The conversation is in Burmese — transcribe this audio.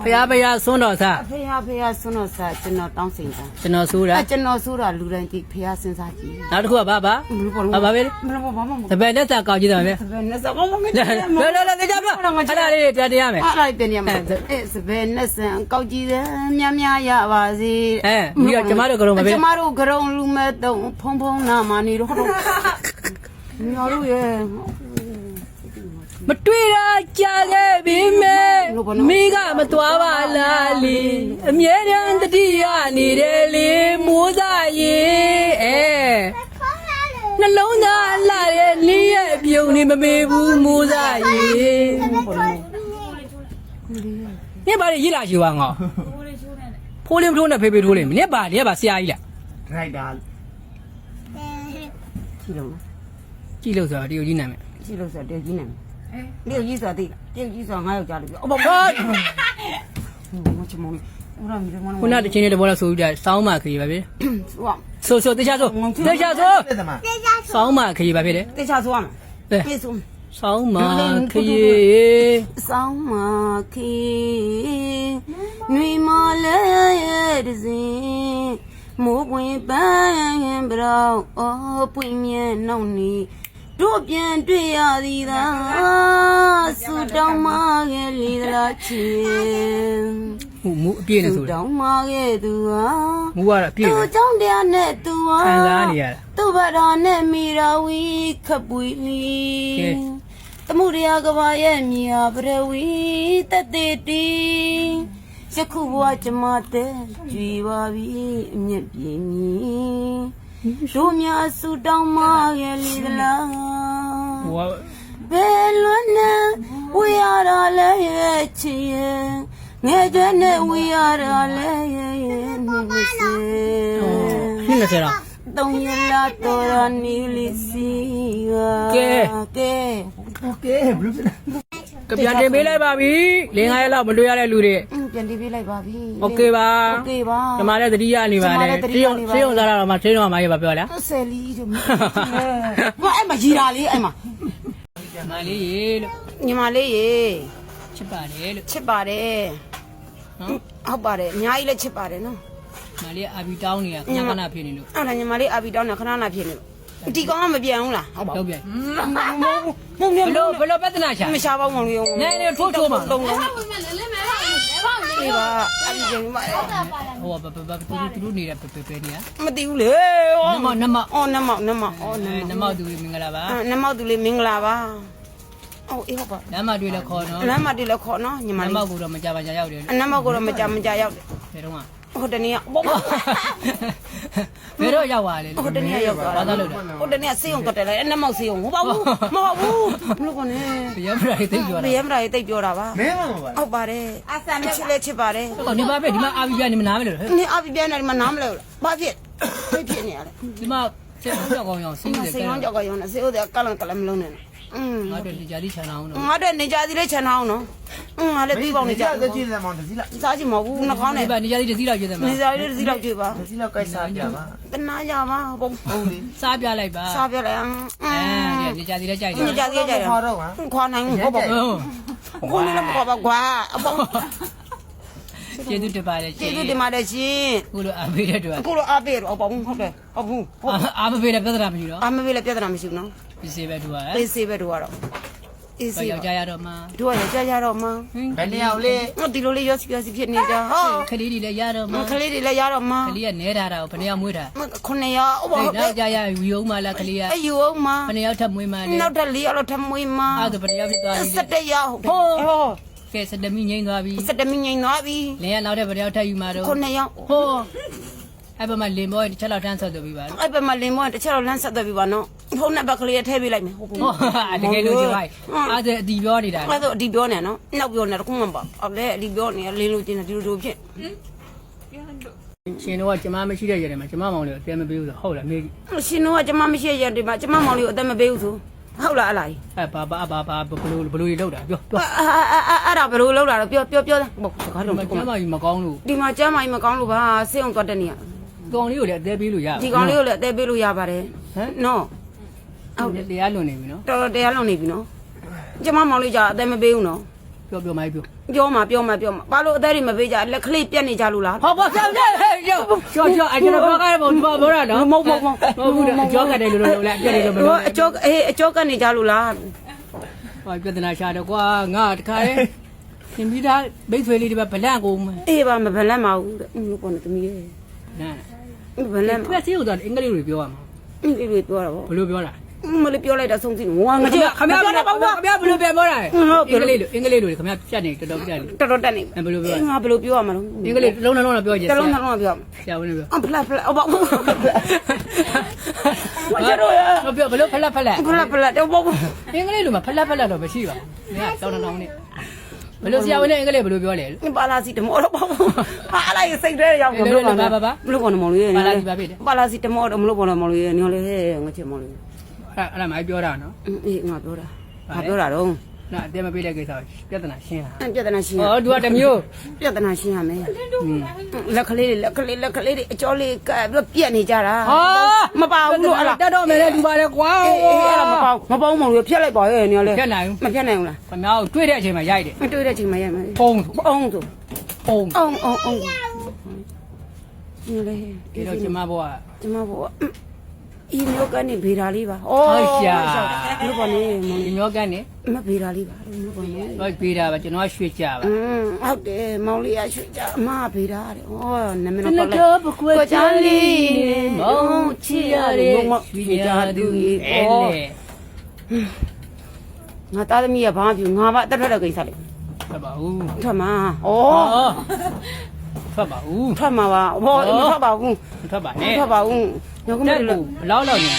ဖယားဖယားစွန်းတော်စား ဖေးဆွန်းတော့စားကျွန်တော်တောင်းစိန်တာ ကျွန်တော်ဆိုးတာ ကျွန်တော်ဆိုတာလူတိုင်းဒီဖေးစဉ်းစားကြည့် နောက်တစ်ခုကဘာပဲ ဘလို့ဘာမမ တပည့်လက်စာကောက်ကြည့်တယ်ပဲ စပယ်နဲ့စကောမမ လဲကြပြောအဲ့ဒါလေးပြန်တရားမယ် အဲ့ဒါပြန်ရမယ်စပယ်နဲ့စံကောက်ကြည့်တယ်များရပါစေ ပြီးတော့ကျမတို့ကရုံပဲ ကျမတို့ကရုံလူမဲ့တုံဖုံဖုံနာမနေတော့ဟုတ်ညော်လို့ရဲ့ မတွေ့တာကြာခဲ့ပြီမဲမိကမသွားပါလားလီအမြဲတမ်းတတိယနေတယ်လေမိုးစားရင်နှလုံးသားလှတဲ့လင်းရဲ့ပြုံနေမမေဘူးမိုးစားရင်နေပါလေရည်လာရှိဝါငေါဖိုးလေးထိုးနဲ့ဖေးဖေးထိုးလေးနေပါလေပါဆရာကြီးလား ဒရိုက်တာကြည့်လို့ ကြည့်လို့ဆိုတော့တရုတ်ကြီးနာမည် ကြည့်လို့ဆိုတေကြီးနေတယ်ကြီးဆိုသိတေကြီးဆိုငါယောက်ျားလေးပြောအဘော ဟုတ် မချမောင်းဦးရမီမန ခုနတချင်းလေးတဘောလောက်ဆိုကြစောင်းမှခရီးပါဗျ ဆို တေချာဆိုစောင်းမှခရီးပါဖြစ်တယ် တေချာဆိုရမယ်ပြေဆုံး စောင်းမှခရီး စောင်းမခီနွေမလဲရဲ့တစင်မိုးပွင့်ပန်းပြောင်းအော်ပွင့်မြဲနှောင်းနေတို့ပြန်တွေ့ရသည်သာဆူတောင်းမခဲ့လေလားချီ မူအပြည့်နဲ့ဆို တောင်းမခဲ့သူဟာ မူကတော့အပြည့် သူ ပဲ เจ้าတရားနဲ့သူဟာ ခံစားနေရတာ သူ့ဘာသာနဲ့မိရာဝီခပွေလီတမှုတရားကဘာရဲ့မြေဟာပရဝီတသက်တီယခုဘဝကျမတဲ့ကြွေပါပြီအမျက်ပြင်းကြီးတို့များဆူတောင်းမခဲ့လေသလား ဟိုက ဘယ်လွန်းနဲ့ဝေရတာလဲရဲ့ချီရဲ့ငယ်ကျနဲ့ဝေရတာလဲရဲ့နေမစေ နှစ်နဲ့ဆရာ တုံးရလာတော်ရနီလီစီကဲ โอเคဘလို့ဖြစ်လဲ ကပြန်တင်ပေးလိုက်ပါပြီလင်း9ရက်လောက်မတွေ့ရတဲ့လူတွေ ပြန်တီးပေးလိုက်ပါပြီ โอเคပါ โอเคပါ ဒီမှာလည်းသတိရနေပါလေဆေးရုံစားတော့မှဆေးရုံမှာရေးပါပြောလား ဆယ်လီတို့မအဲ့မှာရီတာလေးအဲ့မှာ မလေးရေလို့ ညီမလေးရေ ချစ်ပါတယ်လို့ ချစ်ပါတယ်ဟုတ်ပါတယ်အများကြီးလည်းချစ်ပါတယ်နော် မလေးအာဘီတောင်းနေတာခဏခဏဖြစ်နေလို့ အဲ့ဒါညီမလေးအာဘီတောင်းနေခဏခဏဖြစ်နေလို့ဒီကောင်ကမပြန်ဘူးလားဟုတ်ပါ ဟုတ်ပြန် မုံနေ ဘလို့ပဿနာရှာ မရှားပါဘူးမောင်လေး နဲနဲထိုးထိုးမှာ တုံးလုံးဒီပါအဘီကျင်းပါ ဟိုသူတို့နေတဲ့ပဲနေရ မသိဘူးလေ နမ အော်နမောက်နမောက်အော် နမောက်သူမင်္ဂလာပါ နမောက်သူလေးမင်္ဂလာပါအော်အေးဟုတ်ပါ လမ်းမတွေ့လဲခေါ်နော် လမ်းမတည်းလည်းခေါ်နော်ညီမ န လေး မောက်ကတော့မကြပါကြရောက်တယ် နမောက်ကတော့မကြရောက်တယ် ဘယ်တော့မှ ဟိုတနေ့က ဘယ်တော့ရောက်ပါလဲ ဟိုတနေ့ရောက်သွား ဘာသာလို့လဲ ဟိုတနေ့ဆေးရုံတက်တယ်လေနမောက်ဆေးရုံမဟုတ်ပါဘူးမဟုတ်ဘူးဘလို့ကောနေ ရမရာသိပြောတာ ရမရာတိတ်ပြောတာပါ မင်းမပါ ဟုတ်ပါတယ်အဆန်ချစ်လဲချစ်ပါတယ် ဟိုနေပါပဲဒီမှာအာဘီပြနေမနားမလို့ နင်အပြပြန်နေမနားမလဲဘာဖြစ်ဖြစ်နေရလဲ ဒီမှာဆက်ကြောက်ကောင်းအောင်စီးနေ ဆေး တယ် ရောကြောက်ကရောနေဆေးဦးကလန်ကလန်မလုံးနဲ့ငါတို့ဒီကြာလေးခြံအောင်တော့ ငါတို့နေကြသည်လေးချန်အောင်နော်ငါလည်းပြီးပေါင်းနေကြ သက်ကြည့်တယ်မောင်တစည်းလား စားချင်မဟုတ်ဘူးနှကောင်း ဒီ နဲ့ ပါနေကြာလေးတစ်စီးလောက်ကျတဲ့မှာ နေစားလေးတစ်စီးလောက်ကြည့်ပါ တစည်းလောက်ကိုက်စားပြပါ တနာကြပါဘုံ ဟုတ်လေ စားပြလိုက်ပါ စားပြလိုက် နေကြာလေးလည်းကြိုက်တယ် နေကြသေးကြတယ် ခေါ်တော့ပါ ခွာနိုင်ဘူးဘောခုနေလည်းမခေါ်ပါကွာအပေါင်း ကျေးဇူးတင်ပါတယ် ကျေးဇူးတင်ပါတယ်ရှင် ခုလိုအားပေးတဲ့အတွက် အခုလိုအားပေးတော့အပေါင်းဟုတ်တယ်ဟုတ်ဘူး အားမပေးတဲ့ပြဿနာမရှိတော့ အားမပေးလည်းပြဿနာမရှိဘူးနော် ဒီစေပဲတူပါ အေးဆေးပဲတို့ကတော့အေးဆေး ယောက်ျားရတော့မှ တို့ရကြတော့မှ ဘယ်နေရာလဲ ဒီလိုလေးရောစီဖြစ်နေကြဟော ခလေးတွေလည်းရတော့မှ ကလေးတွေလည်းရတော့မှ ခလေးကနဲထားတာကိုဘယ်နှယောက်မွေးတာ ခုနှစ်ယောက်ဟုတ်ပါဟုတ် နောက်ကြရဝီအောင်မလားခလေးက အယူအောင်မှ ဘယ်နှယောက်ထပ်မွေးမှလဲ နောက်ထပ်4ယောက်တော့ထမွေးမှ အဲ့ဒါဘယ်နှယောက်ဖြစ်သွားပြီ 17ယောက်ဟုတ်ဟော ကဲစတမီငိမ့်သွားပြီ 17မိနစ်သွားပြီ လင်းကနောက်တဲ့ဘယ်နှယောက်ထပ်ယူမှာတော့ ခုနှစ်ယောက် ဟိုအဲ့ဘက်မှာလင်ဘောတစ်ချက်လောက်တန်းဆက်သွားပြီပါ အဲ့ဘက်မှာလင်းမောတစ်ချက်တော့လမ်းဆက်သွားပြီပါနော်ဖုန်းနံပါတ်ကလေးထည့်ပေးလိုက်မယ်ဟုတ်ဘူး ဟောတကယ်လို့ကြည့်ပါအဲ့ဒါအတီပြောနေတာ အဲ့တော့အဒီပြောနေနော်နောက်ပြောနေတခုမှမပေါ့အဲ့လေအဒီပြောနေလင်းလို့ကျင်းတယ်ဒီလိုဖြစ် ရှင်တော့ကျမမရှိတဲ့ရတယ်မှာကျမမောင်လေးအတဲမပေးဘူးဆိုဟုတ်လားမေး ရှင်တို့ကကျမမရှိရတဲ့မှာကျမမောင်လေးကိုအသက်မပေးဘူးဆိုဟုတ်လားအလား အဲ့ဘာဘလူတွေလောက်တာပြောပြော အဲ့ဒါဘယ်လိုလုပ်လာတော့ပြောတယ်ဟုတ်စကားတော့ ကျမကြီးမကောင်းလို့ ဒီမှာကျမကြီးမကောင်းလို့ပါဆေးအောင်သွားတဲ့နေရ ကောင်လေးကိုလည်းအသေးပေးလို့ရ ဒီကောင်လေးကိုလည်းအသေးပေးလို့ရပါတယ်နော် ဟုတ်တယ်တရားလွန်နေပြီနော် တော်တရားလုံးနေပြီနော်ကျမမောင်လေးကြာအသေးမပေးဘူးနော် ဘ ပြောမိုင်းပြော ပြောမှာဘာလို့အသက်တွေမပေးကြလက်ကလေးပြက်နေကြလို့လား ဟောပေါ့ဆက်ဆက်ကျော်အကျွန်တော်ပြောကြတယ်ပေါ့ပြောတာနော် မဟုတ် ဘူးအကျော်ကတယ်လို့လည်းပြည့်တယ်လို့မ ဟို ပြော အကျော်ကနေကြလို့လား ဟောပြဿနာရှာတော့ကွာငါတခါလေရှင်ပြီးသားမိတ်ဆွေလေးတွေပဲဗလန့်ကုန်မယ် အေးပါမဗလန့်ပါဘူးလို့ပေါ်နေသမီးရဲ့ နား ဗလန့် ပြက်စီကိုတော့အင်္ဂလိပ်လိုပြောရမှာ အေးလေးပြောတာဗော ဘယ်လိုပြောတာ မလေးပြောလိုက်တာဆုံးစီဝါငါကြ ခမရပြောတာပေါ့ခမရဘယ်လိုပြန်ပြောတာအင်္ဂလိပ်လိုခမရပြတ်နေတော်ပြတ်နေ တော်တက်နေ ဘယ်လိုပြော ငါဘယ်လိုပြောရမှာလဲ အင်္ဂလိပ်လုံးလုံးပြောကြ တလုံးပြော ဆရာဝန်ပြော ဖလက်ဘာဝကြတော့ရ ပြောဘယ်လိုဖလက်ဖလက်တော့ဘော အင်္ဂလိပ်လိုမှာဖလက်တော့မရှိပါဘူးငါတောင်းတောင်းနေဘယ်လိုဆရာဝန်နဲ့အင်္ဂလိပ်ဘယ်လိုပြောလဲ ပါလာစီတမောတော့ဘောဟာလိုက်စိတ်ထဲရောက်ဘလို့ပေါ်နေမလို့ပါလာစီတမောတော့မလို့ပေါ်နေမလို့ညောလေငါချင်မလို့ အဲ့ဒါမှပြောတာနော် အေးငါပြောတာငါပြောတာတော့ နာအတဲမပေးတဲ့ကိစ္စပြဿနာရှင်းတာ ပြဿနာရှင်း ဩသူကတမျိုး ပြဿနာရှင်းရမယ်လက်ကလေးတွေအကျော်လေးကပြက်နေကြတာမပါဘူးလို့အဲ့ဒါ တက်တော့မယ်လေဒီပါလေကွာ အဲ့ဒါမပေါင်းမလို့ဖြတ်လိုက်ပါရဲ့ညောလေ ဖြတ်နိုင်ဘူး မဖြတ်နိုင်ဘူးလား ခမောက်တွေ့တဲ့အချိန်မှာရိုက်တယ် မတွေ့တဲ့ချိန်မှာရမယ် ပုံ အောင်ဆို ပုံ အောင်ညောလေ ဒီတော့ကျမဘောက ကျမဘောဤမျိုးကနေဗေဒါလေးပါဩလို့ပါနေ ဒီမျိုးကနေ မဗေဒါလေးပါလို့ပါနေ တော့ပြေးတာပါကျွန်တော်ရွှေ့ကြပါ ဟုတ်တယ်မောင်လေးရရွှေကြအမဗေဒါတဲ့ဩနမ န နော် မ ကောလိုက် တော်ပကွယ်ချလေးမောင်ချီရတဲ့ရွှေကြသူအဲ့လေ ငါသားသမီးကဘာမှပြငါဘာတက်ထွက်တဲ့ကိစ္စလေး ထွက်ပါဦး ထွက်မှာဩ ထွက်ပါဦး ထွက်မှာပါဘောထွက်ပါဘူး ထွက်ပါနဲ့ ထွက်ပါဘူးညောကမ တက် လို့ ကိုဘလောက်လောက်နေ